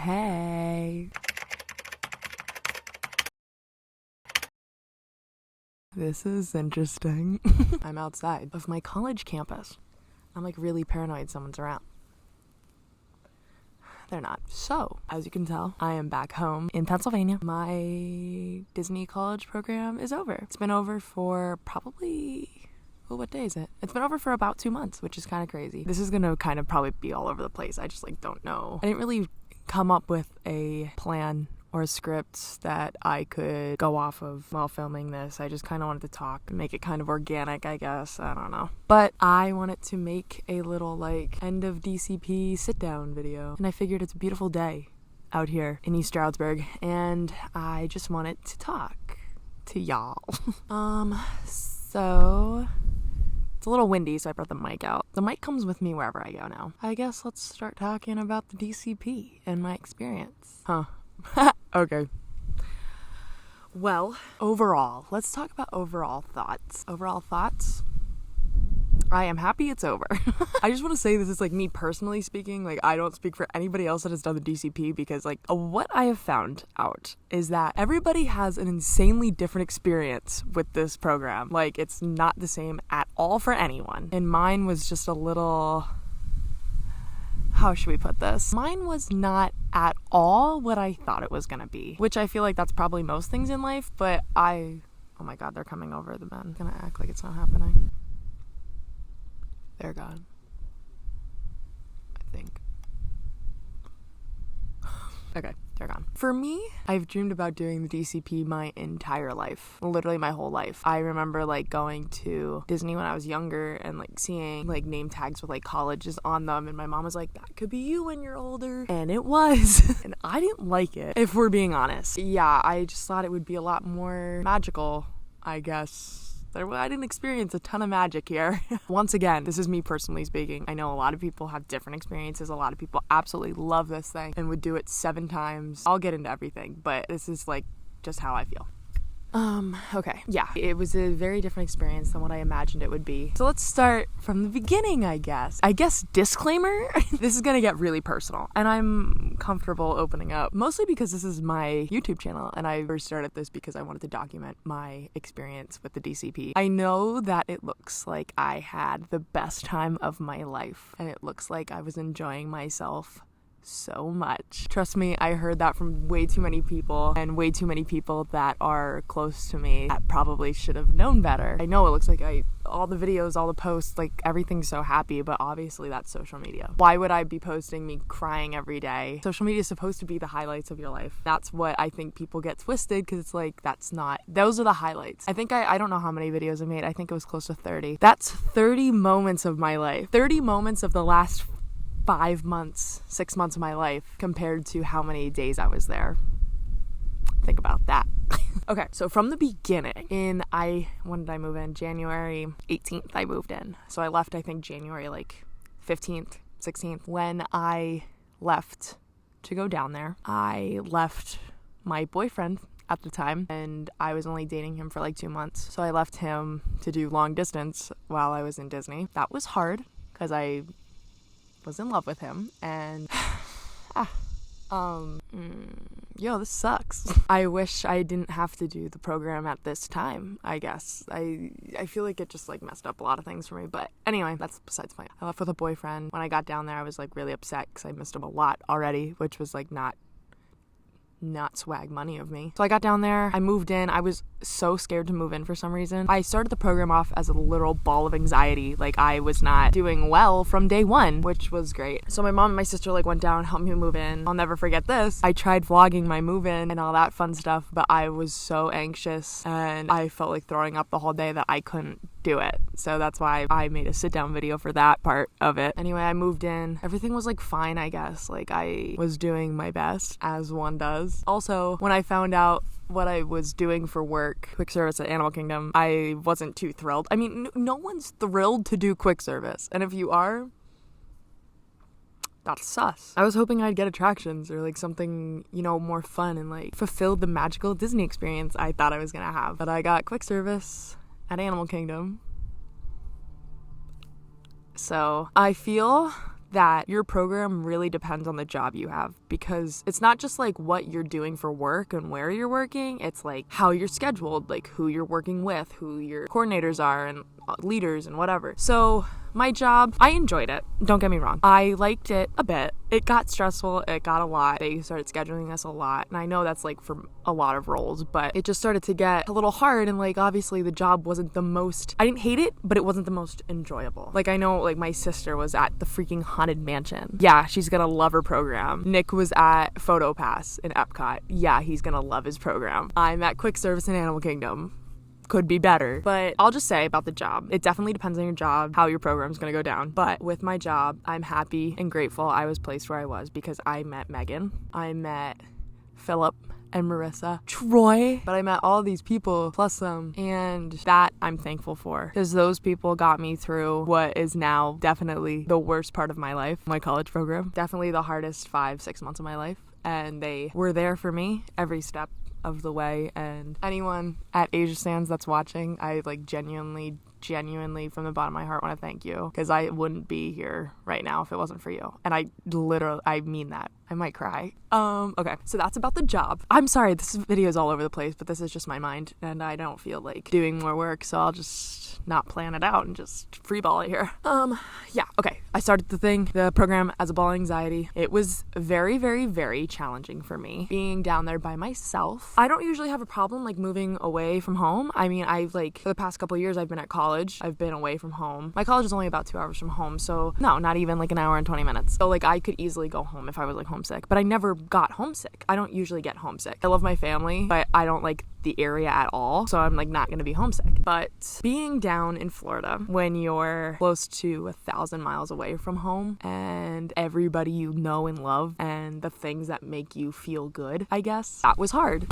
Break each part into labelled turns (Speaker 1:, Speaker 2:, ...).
Speaker 1: Hey. This is interesting. I'm outside of my college campus. I'm like really paranoid someone's around. They're not. So, as you can tell, I am back home in Pennsylvania. My Disney college program is over. It's been over for probably... well, what day is it? It's been over for about 2 months, which is kind of crazy. This is gonna kind of probably be all over the place. I just don't know. I didn't really come up with a plan or a script that I could go off of while filming this. I just kind of wanted to talk and make it kind of organic, I guess. I don't know. But I wanted to make a little end of DCP sit down video. And I figured it's a beautiful day out here in East Stroudsburg. And I just wanted to talk to y'all. So it's a little windy, so I brought the mic out. The mic comes with me wherever I go now. I guess let's start talking about the DCP and my experience. Huh. Okay. Well, overall, let's talk about overall thoughts. Overall thoughts? I am happy it's over. I just want to say this is me personally speaking. I don't speak for anybody else that has done the DCP because what I have found out is that everybody has an insanely different experience with this program. It's not the same at all for anyone. And mine was just a little... how should we put this? Mine was not at all what I thought it was gonna be, which I feel like that's probably most things in life, but oh my god, they're coming over the bend. I'm gonna act like it's not happening. They're gone. I think. Okay, they're gone. For me, I've dreamed about doing the DCP my entire life. Literally my whole life. I remember going to Disney when I was younger and seeing name tags with colleges on them, and my mom was like, that could be you when you're older. And it was. And I didn't like it, if we're being honest. Yeah, I just thought it would be a lot more magical, I guess. I didn't experience a ton of magic here. Once again, this is me personally speaking. I know a lot of people have different experiences. A lot of people absolutely love this thing and would do it 7 times. I'll get into everything, but this is just how I feel. Okay. Yeah, it was a very different experience than what I imagined it would be. So let's start from the beginning, I guess. Disclaimer, this is gonna get really personal, and I'm comfortable opening up, mostly because this is my YouTube channel, and I first started this because I wanted to document my experience with the DCP. I know that it looks like I had the best time of my life, and it looks like I was enjoying myself so much. Trust me, I heard that from way too many people, and way too many people that are close to me that probably should have known better. I know it looks like all the videos, all the posts, everything's so happy, but obviously that's social media. Why would I be posting me crying every day? Social media is supposed to be the highlights of your life. That's what I think people get twisted, because it's that's not. Those are the highlights. I think I don't know how many videos I made. I think it was close to 30. That's 30 moments of my life. 30 moments of the last 5 months, 6 months of my life compared to how many days I was there. Think about that. Okay, so from the beginning, when did I move in? January 18th I moved in. So I left, I think, January 15th, 16th. When I left to go down there, I left my boyfriend at the time, and I was only dating him for 2 months. So I left him to do long distance while I was in Disney. That was hard because I was in love with him, and this sucks. I wish I didn't have to do the program at this time, I guess. I feel like it just messed up a lot of things for me, but anyway, that's besides the point. I left with a boyfriend. When I got down there, I was really upset because I missed him a lot already, which was not swag money of me. So I got down there, I moved in. I was so scared to move in for some reason. I started the program off as a literal ball of anxiety. I was not doing well from day one, which was great. So my mom and my sister went down, helped me move in. I'll never forget this. I tried vlogging my move in and all that fun stuff, but I was so anxious and I felt like throwing up the whole day that I couldn't do it. So that's why I made a sit down video for that part of it. Anyway, I moved in. Everything was fine, I guess. I was doing my best, as one does. Also, when I found out what I was doing for work, quick service at Animal Kingdom, I wasn't too thrilled. I mean, no one's thrilled to do quick service. And if you are, that's sus. I was hoping I'd get attractions or something, more fun and fulfill the magical Disney experience I thought I was gonna have. But I got quick service at Animal Kingdom. So I feel that your program really depends on the job you have, because it's not just like what you're doing for work and where you're working, it's like how you're scheduled, like who you're working with, who your coordinators are and leaders and whatever. So my job, I enjoyed it. Don't get me wrong. I liked it a bit. It got stressful. It got a lot. They started scheduling us a lot. And I know that's like for a lot of roles, but it just started to get a little hard. And like, obviously the job wasn't the most, I didn't hate it, but it wasn't the most enjoyable. Like, I know like my sister was at the freaking Haunted Mansion. Yeah, she's gonna love her program. Nick was at Photo Pass in Epcot. Yeah, he's gonna love his program. I'm at Quick Service in Animal Kingdom. Could be better. But I'll just say about the job, it definitely depends on your job, how your program's gonna go down. But with my job, I'm happy and grateful I was placed where I was, because I met Megan, I met Philip and Marissa, Troy, but I met all these people plus some, and that I'm thankful for, because those people got me through what is now definitely the worst part of my life, my college program. Definitely the hardest 5-6 months of my life, and they were there for me every step of the way. And anyone at Asia Sands that's watching, I like genuinely from the bottom of my heart want to thank you, because I wouldn't be here right now if it wasn't for you. And I mean that. I might cry. Okay, so that's about the job. I'm sorry, this video is all over the place, but this is just my mind, and I don't feel like doing more work, so I'll just not plan it out and just freeball it here. Yeah, okay. I started the program as a ball of anxiety. It was very, very, very challenging for me being down there by myself. I don't usually have a problem like moving away from home. I mean, I've like, for the past couple of years, I've been at college. I've been away from home. My college is only about 2 hours from home, so no, not even like an hour and 20 minutes. So like, I could easily go home if I was like homesick, but I never got homesick. I don't usually get homesick. I love my family, but I don't like the area at all, so I'm like not gonna be homesick. But being down in Florida when you're close to 1,000 miles away from home and everybody you know and love and the things that make you feel good, I guess, that was hard.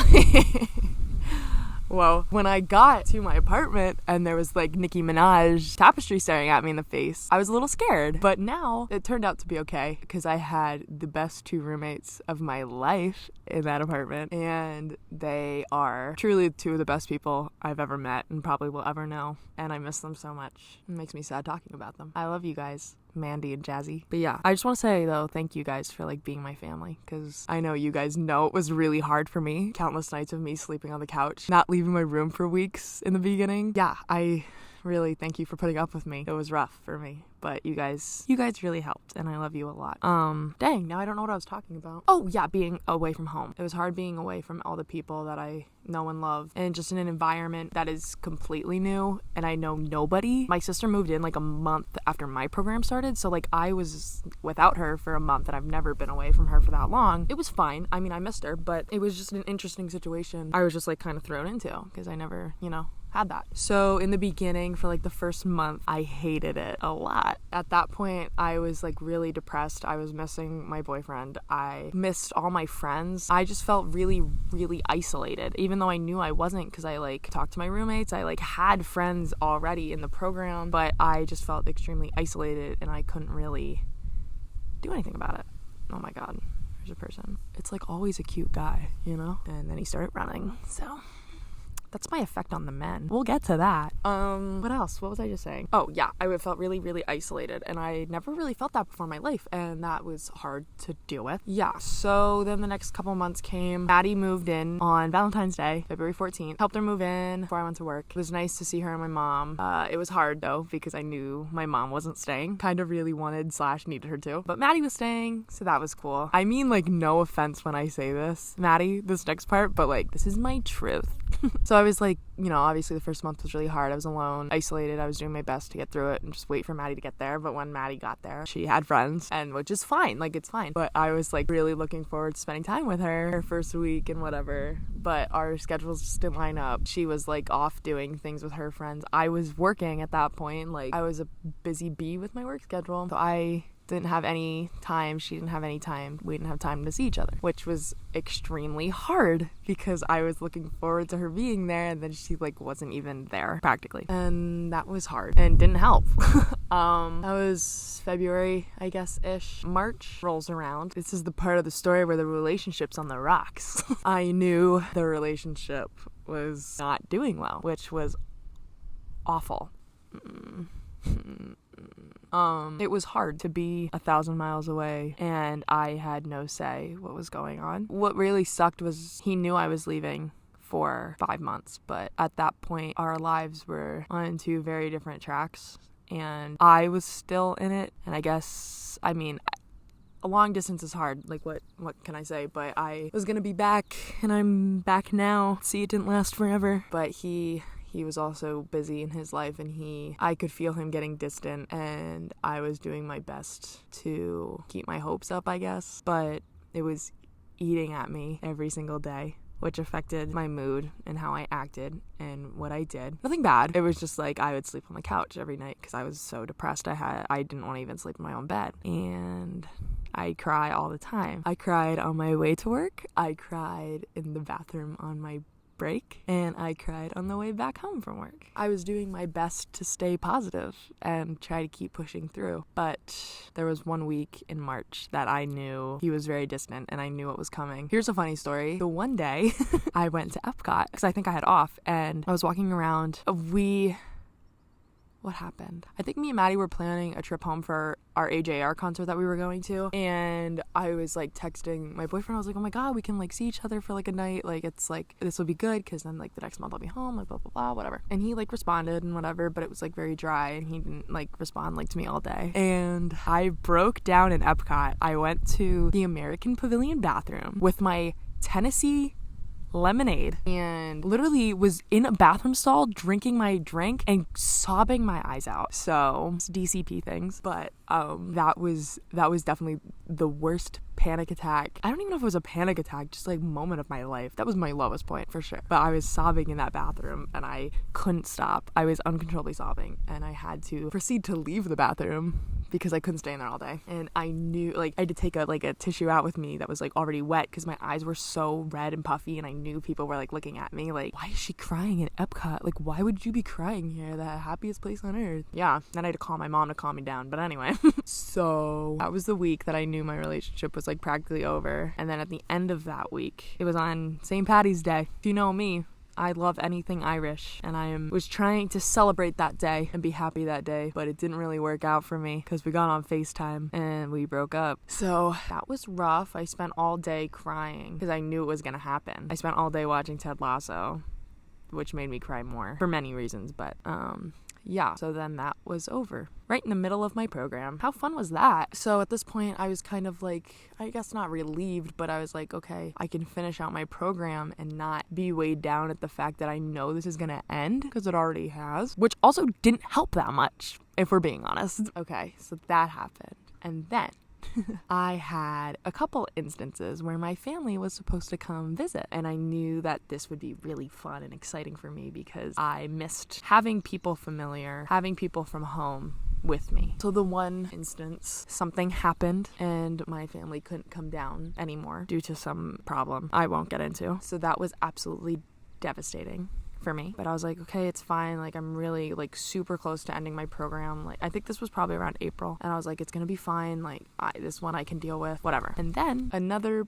Speaker 1: Well, when I got to my apartment and there was like Nicki Minaj tapestry staring at me in the face, I was a little scared. But now it turned out to be okay, because I had the best 2 roommates of my life in that apartment, and they are truly 2 of the best people I've ever met and probably will ever know. And I miss them so much. It makes me sad talking about them. I love you guys, Mandy and Jazzy. But yeah, I just want to say though, thank you guys for like being my family, because I know you guys know it was really hard for me. Countless nights of me sleeping on the couch, not leaving my room for weeks in the beginning. Yeah, I really thank you for putting up with me. It was rough for me, but you guys really helped, and I love you a lot. Dang, now I don't know what I was talking about. Oh yeah, being away from home. It was hard being away from all the people that I know and love, and just in an environment that is completely new, and I know nobody. My sister moved in like a month after my program started, so like I was without her for a month, and I've never been away from her for that long. It was fine. I mean, I missed her, but it was just an interesting situation I was just like kind of thrown into, because I never, had that. So in the beginning, for like the first month, I hated it a lot. At that point, I was like really depressed. I was missing my boyfriend. I missed all my friends. I just felt really, really isolated, even though I knew I wasn't, because I like talked to my roommates. I like had friends already in the program, but I just felt extremely isolated, and I couldn't really do anything about it. Oh my God, there's a person. It's like always a cute guy, And then he started running, so that's my effect on the men. We'll get to that. What else? What was I just saying? Oh, yeah. I felt really, really isolated, and I never really felt that before in my life, and that was hard to deal with. Yeah. So then the next couple months came. Maddie moved in on Valentine's Day, February 14th. Helped her move in before I went to work. It was nice to see her and my mom. It was hard, though, because I knew my mom wasn't staying. Kind of really wanted/needed her to. But Maddie was staying, so that was cool. I mean, like, no offense when I say this, Maddie, this next part, but, like, this is my truth. So I was like, obviously the first month was really hard. I was alone, isolated. I was doing my best to get through it and just wait for Maddie to get there. But when Maddie got there, she had friends, and which is fine. Like, it's fine. But I was like really looking forward to spending time with her first week and whatever. But our schedules just didn't line up. She was like off doing things with her friends. I was working at that point. Like, I was a busy bee with my work schedule. So I didn't have any time, she didn't have any time, we didn't have time to see each other, which was extremely hard because I was looking forward to her being there, and then she like wasn't even there practically, and that was hard and didn't help. That was February, I guess, ish. March rolls around. This is the part of the story where the relationship's on the rocks. I knew the relationship was not doing well, which was awful. It was hard to be 1,000 miles away and I had no say what was going on. What really sucked was he knew I was leaving for 5 months, but at that point our lives were on two very different tracks and I was still in it. And I guess, I mean, a long distance is hard. Like, what can I say? But I was gonna be back, and I'm back now. See, it didn't last forever. But he was also busy in his life, and I could feel him getting distant, and I was doing my best to keep my hopes up, I guess. But it was eating at me every single day, which affected my mood and how I acted and what I did. Nothing bad. It was just like I would sleep on the couch every night because I was so depressed. I didn't want to even sleep in my own bed. And I cry all the time. I cried on my way to work. I cried in the bathroom on my break. And I cried on the way back home from work. I was doing my best to stay positive and try to keep pushing through. But there was one week in March that I knew he was very distant and I knew what was coming. Here's a funny story. The one day I went to Epcot because I think I had off and I was walking around. What happened? I think me and Maddie were planning a trip home for our AJR concert that we were going to. And I was like texting my boyfriend. I was like, oh my God, we can like see each other for like a night. Like, it's like, this will be good because then like the next month I'll be home, like blah, blah, blah, whatever. And he like responded and whatever, but it was like very dry and he didn't like respond like to me all day. And I broke down in Epcot. I went to the American Pavilion bathroom with my Tennessee lemonade and literally was in a bathroom stall drinking my drink and sobbing my eyes out. So it's DCP things, but that was definitely the worst panic attack. I don't even know if it was a panic attack, just like moment of my life. That was my lowest point for sure. But I was sobbing in that bathroom and I couldn't stop. I was uncontrollably sobbing and I had to proceed to leave the bathroom because I couldn't stay in there all day. And I knew, like, I had to take a tissue out with me that was like already wet because my eyes were so red and puffy and I knew people were like looking at me like, why is she crying in Epcot? Like, why would you be crying here? The happiest place on earth. Yeah. Then I had to call my mom to calm me down. But anyway, so that was the week that I knew my relationship was like practically over. And then at the end of that week, it was on St. Patty's Day. If you know me, I love anything Irish, and I was trying to celebrate that day and be happy that day, but it didn't really work out for me because we got on FaceTime and we broke up. So that was rough. I spent all day crying because I knew it was going to happen. I spent all day watching Ted Lasso, which made me cry more for many reasons, but yeah, so then that was over. Right in the middle of my program. How fun was that? So at this point, I was kind of like, I guess not relieved, but I was like, okay, I can finish out my program and not be weighed down at the fact that I know this is gonna end, because it already has, which also didn't help that much, if we're being honest. Okay, so that happened. And then I had a couple instances where my family was supposed to come visit, and I knew that this would be really fun and exciting for me because I missed having people familiar, having people from home with me. So the one instance, something happened and my family couldn't come down anymore due to some problem I won't get into. So that was absolutely devastating for me. But I was like, okay, it's fine. Like, I'm really like super close to ending my program. Like, I think this was probably around April. And I was like, it's gonna be fine. Like, this one I can deal with, whatever. And then another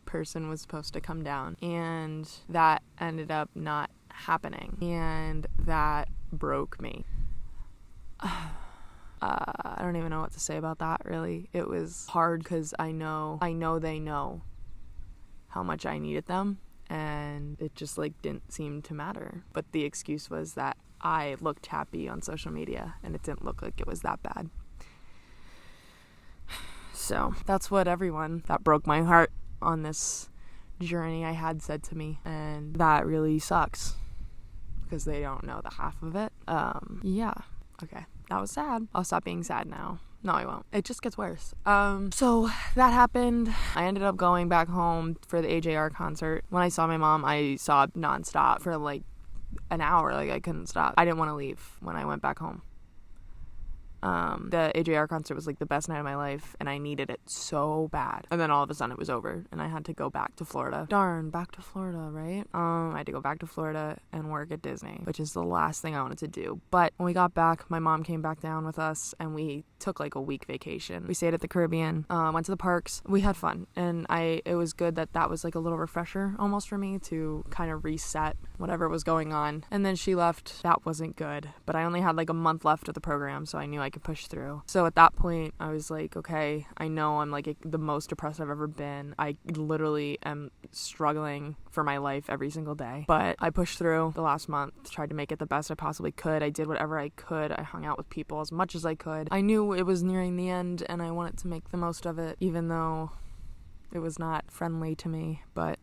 Speaker 1: person was supposed to come down and that ended up not happening. And that broke me. I don't even know what to say about that, really. It was hard because I know they know how much I needed them. And it just like didn't seem to matter. But the excuse was that I looked happy on social media and it didn't look like it was that bad. So that's what everyone that broke my heart on this journey I had said to me. And that really sucks because they don't know the half of it. Yeah. Okay. That was sad. I'll stop being sad now. No, I won't. It just gets worse. So that happened. I ended up going back home for the AJR concert. When I saw my mom, I sobbed nonstop for like an hour. Like, I couldn't stop. I didn't want to leave when I went back home. The AJR concert was like the best night of my life and I needed it so bad. And then all of a sudden it was over and I had to go back to Florida. Darn, back to Florida, right? I had to go back to Florida and work at Disney, which is the last thing I wanted to do. But when we got back, my mom came back down with us and we took like a week vacation. We stayed at the Caribbean, went to the parks. We had fun and it was good that was like a little refresher almost for me to kind of reset whatever was going on. And then she left. That wasn't good, but I only had like a month left of the program, so I knew I could push through. So at that point, I was like, okay, I know I'm like the most depressed I've ever been. I literally am struggling for my life every single day. But I pushed through the last month, tried to make it the best I possibly could. I did whatever I could. I hung out with people as much as I could. I knew it was nearing the end and I wanted to make the most of it, even though it was not friendly to me, but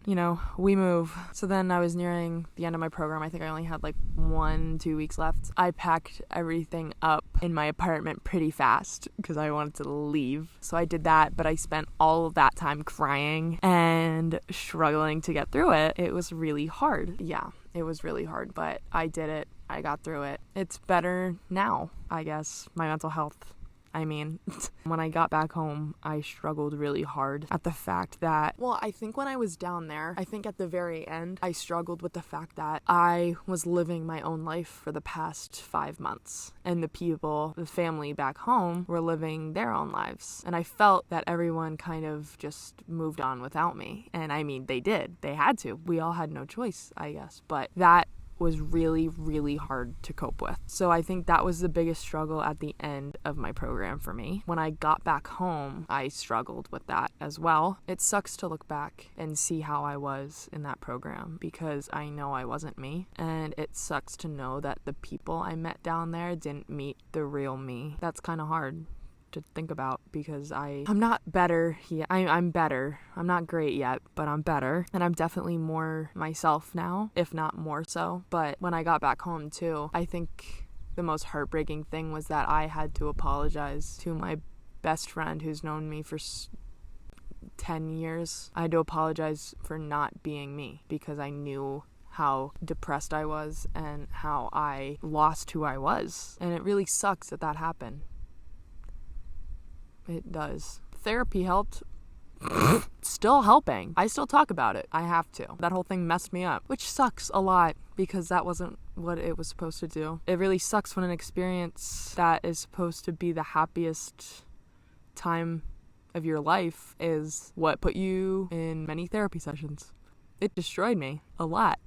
Speaker 1: we move. So then I was nearing the end of my program. I think I only had like 1-2 weeks left. I packed everything up in my apartment pretty fast because I wanted to leave. So I did that, but I spent all of that time crying and struggling to get through it. It was really hard. Yeah, it was really hard, but I did it. I got through it. It's better now, I guess. My mental health. When I got back home, I struggled really hard at the fact that, I think when I was down there, I think at the very end, I struggled with the fact that I was living my own life for the past 5 months. And the family back home were living their own lives. And I felt that everyone kind of just moved on without me. And they did. They had to. We all had no choice, I guess. But that was really, really hard to cope with. So I think that was the biggest struggle at the end of my program for me. When I got back home, I struggled with that as well. It sucks to look back and see how I was in that program because I know I wasn't me. And it sucks to know that the people I met down there didn't meet the real me. That's kind of hard to think about because I'm not better yet. I'm better. I'm not great yet, but I'm better. And I'm definitely more myself now, if not more so. But when I got back home too, I think the most heartbreaking thing was that I had to apologize to my best friend who's known me for 10 years. I had to apologize for not being me because I knew how depressed I was and how I lost who I was. And it really sucks that happened. It does. Therapy helped. Still helping. I still talk about it. I have to. That whole thing messed me up, which sucks a lot because that wasn't what it was supposed to do. It really sucks when an experience that is supposed to be the happiest time of your life is what put you in many therapy sessions. It destroyed me a lot.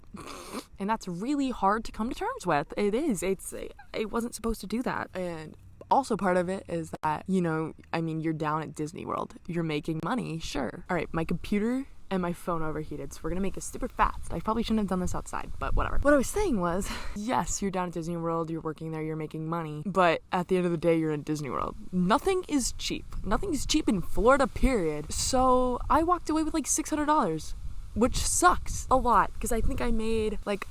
Speaker 1: And that's really hard to come to terms with. It is. It wasn't supposed to do that. And also part of it is that, you're down at Disney World. You're making money, sure. All right, my computer and my phone overheated, so we're gonna make this super fast. I probably shouldn't have done this outside, but whatever. What I was saying was, yes, you're down at Disney World, you're working there, you're making money, but at the end of the day, you're in Disney World. Nothing is cheap. Nothing is cheap in Florida, period. So I walked away with like $600, which sucks a lot, because I think I made like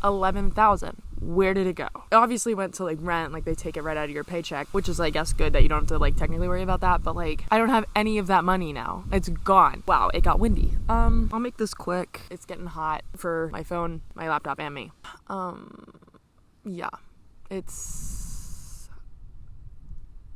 Speaker 1: $11,000. Where did it go? It obviously went to like rent, like they take it right out of your paycheck, which is I guess good that you don't have to like technically worry about that, but like I don't have any of that money now. It's gone. Wow, it got windy. I'll make this quick. It's getting hot for my phone, my laptop, and me. Yeah.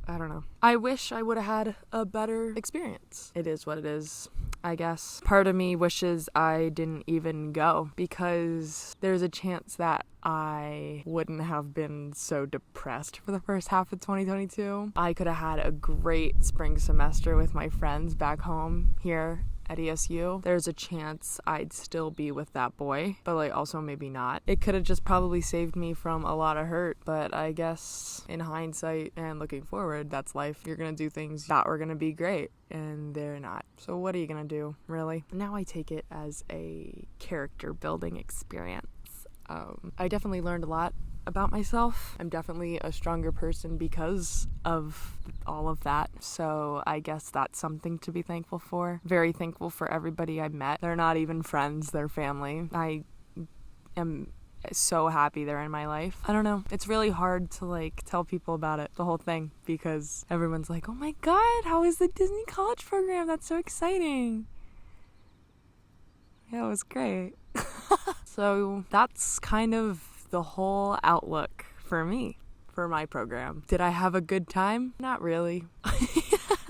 Speaker 1: I don't know. I wish I would have had a better experience. It is what it is, I guess. Part of me wishes I didn't even go because there's a chance that I wouldn't have been so depressed for the first half of 2022. I could have had a great spring semester with my friends back home here at ESU. There's a chance I'd still be with that boy, but like also maybe not. It could have just probably saved me from a lot of hurt, but I guess in hindsight and looking forward, that's life. You're gonna do things that were gonna be great and they're not. So what are you gonna do, really? Now I take it as a character building experience. I definitely learned a lot about myself. I'm definitely a stronger person because of all of that. So I guess that's something to be thankful for. Very thankful for everybody I met. They're not even friends, they're family. I am so happy they're in my life. I don't know. It's really hard to like tell people about it, the whole thing, because everyone's like, oh my God, how is the Disney College program? That's so exciting. Yeah, it was great. So that's kind of the whole outlook for me, for my program. Did I have a good time? Not really.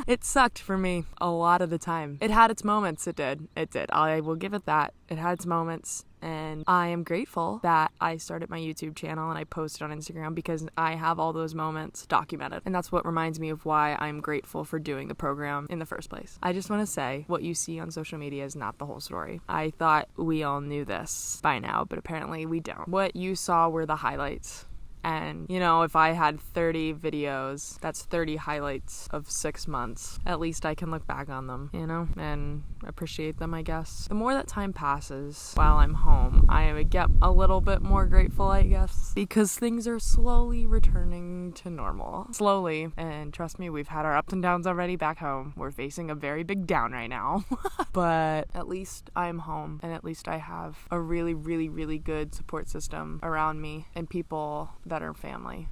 Speaker 1: It sucked for me a lot of the time. It had its moments, it did. I will give it that. It had its moments, and I am grateful that I started my YouTube channel and I posted on Instagram because I have all those moments documented. And that's what reminds me of why I'm grateful for doing the program in the first place. I just want to say, what you see on social media is not the whole story. I thought we all knew this by now, but apparently we don't. What you saw were the highlights. And, you know, if I had 30 videos, that's 30 highlights of 6 months. At least I can look back on them, you know, and appreciate them, I guess. The more that time passes while I'm home, I get a little bit more grateful, I guess, because things are slowly returning to normal. Slowly. And trust me, we've had our ups and downs already back home. We're facing a very big down right now. But at least I'm home, and at least I have a really, really, really good support system around me and people that are family.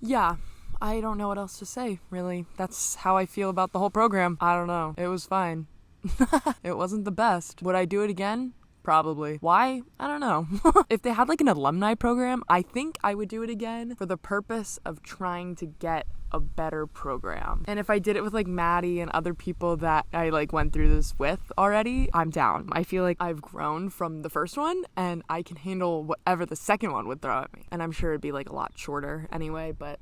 Speaker 1: Yeah. I don't know what else to say, really. That's how I feel about the whole program. I don't know. It was fine. It wasn't the best. Would I do it again? Probably. Why? I don't know. If they had like an alumni program, I think I would do it again for the purpose of trying to get a better program. And if I did it with like Maddie and other people that I like went through this with already, I'm down. I feel like I've grown from the first one and I can handle whatever the second one would throw at me. And I'm sure it'd be like a lot shorter anyway, but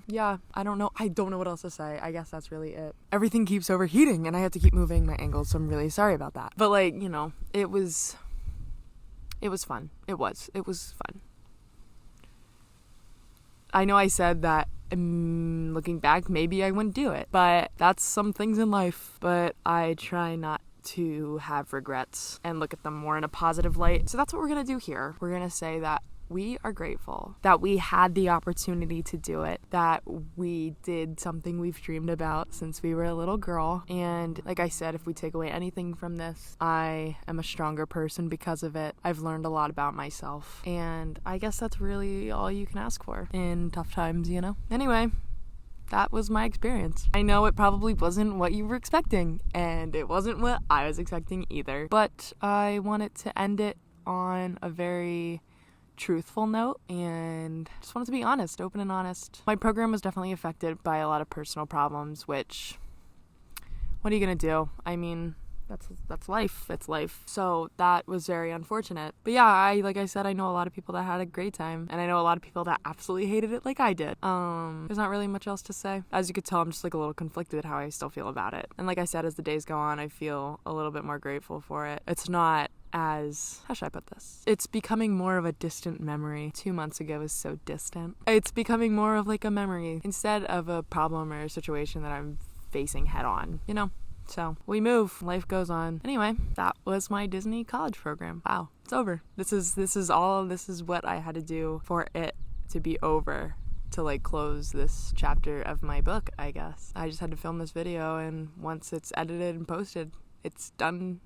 Speaker 1: yeah, I don't know what else to say. I guess that's really it. Everything keeps overheating and I have to keep moving my angles, so I'm really sorry about that. But like, you know, it was fun. It was fun. I know I said that looking back, maybe I wouldn't do it, but that's some things in life. But I try not to have regrets and look at them more in a positive light. So that's what we're going to do here. We're going to say that we are grateful that we had the opportunity to do it, that we did something we've dreamed about since we were a little girl. And like I said, if we take away anything from this, I am a stronger person because of it. I've learned a lot about myself. And I guess that's really all you can ask for in tough times, you know? Anyway, that was my experience. I know it probably wasn't what you were expecting, and it wasn't what I was expecting either. But I wanted to end it on a very truthful note and just wanted to be honest, open and honest. My program was definitely affected by a lot of personal problems, which, what are you gonna do? I mean, that's life. It's life. So that was very unfortunate. But yeah, like I said, I know a lot of people that had a great time, and I know a lot of people that absolutely hated it like I did. There's not really much else to say. As you could tell, I'm just like a little conflicted how I still feel about it. And like I said, as the days go on, I feel a little bit more grateful for it. It's not as, how should I put this? It's becoming more of a distant memory. 2 months ago was so distant. It's becoming more of like a memory instead of a problem or a situation that I'm facing head on, you know? So we move, life goes on. Anyway, that was my Disney college program. Wow, it's over. This is what I had to do for it to be over, to like close this chapter of my book, I guess. I just had to film this video, and once it's edited and posted, it's done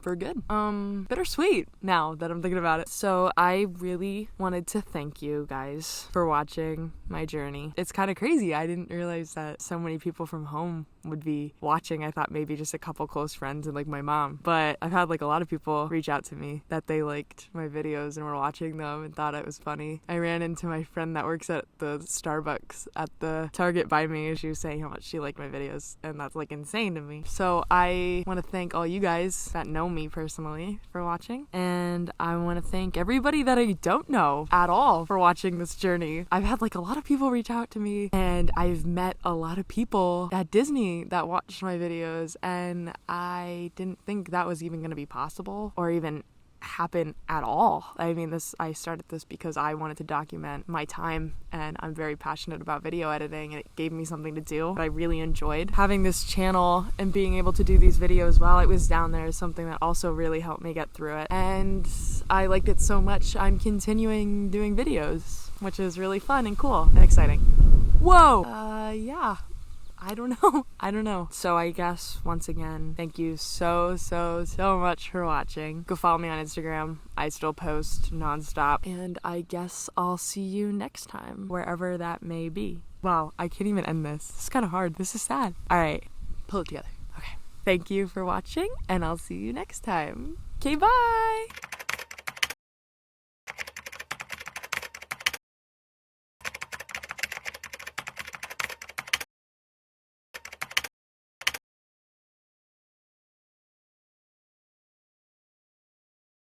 Speaker 1: for good. Bittersweet now that I'm thinking about it. So I really wanted to thank you guys for watching my journey. It's kind of crazy. I didn't realize that so many people from home would be watching. I thought maybe just a couple close friends and like my mom, but I've had like a lot of people reach out to me that they liked my videos and were watching them and thought it was funny. I ran into my friend that works at the Starbucks at the Target by me, and she was saying how much she liked my videos, and that's like insane to me. So I want to thank all you guys that know me personally for watching, and I want to thank everybody that I don't know at all for watching this journey. I've had like a lot of people reach out to me, and I've met a lot of people at Disney that watched my videos, and I didn't think that was even going to be possible or even happen at all. I mean, I started this because I wanted to document my time, and I'm very passionate about video editing, and it gave me something to do. But I really enjoyed having this channel and being able to do these videos while it was down there is something that also really helped me get through it. And I liked it so much, I'm continuing doing videos, which is really fun and cool and exciting. Whoa! Yeah. I don't know. So I guess, once again, thank you so much for watching. Go follow me on Instagram. I still post nonstop. And I guess I'll see you next time, wherever that may be. Wow, I can't even end this. This is kind of hard. This is sad. All right, pull it together. Okay. Thank you for watching, and I'll see you next time. Okay, bye!